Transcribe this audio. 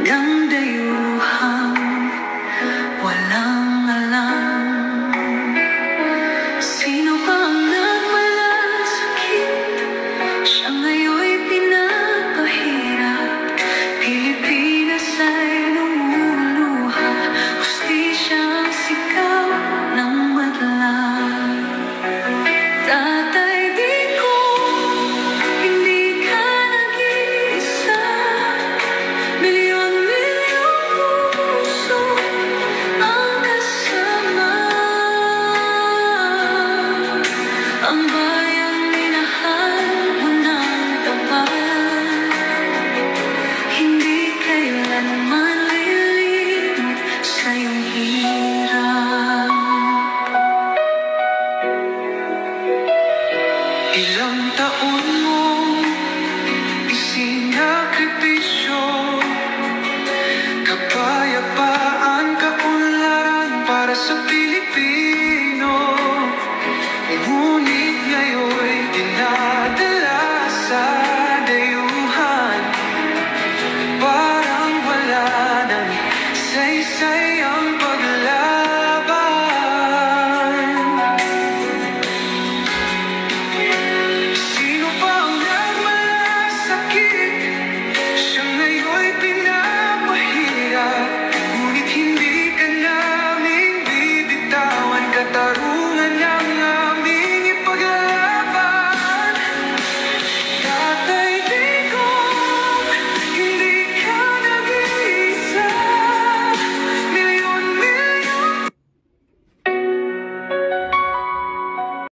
ng dayuhang walang alam. Sino ba ang nagmalasakit? Siya ngayon'y pinapahirap. Pilipinas ay lumuluha, hustisyang sigaw ng madlang. Tatay, di ko, hindi ka nag-iisa. Milyon-milyong puso ang kasama. Ang bayang minahal mo ng tapat, hindi kailanman lilimot sa iyong hirap. Ilang taon mong isinakripisyo, kapayapaan, kaunlaran para sa Pilipino. Ngunit ngayon'y dinadala sa dayuhan, parang wala nang saysay ang paglaban. Sino pa ang nagmalasakit? Siya ngayon'y pinapahirap. Ngunit hindi ka namin bibitawan, katarungan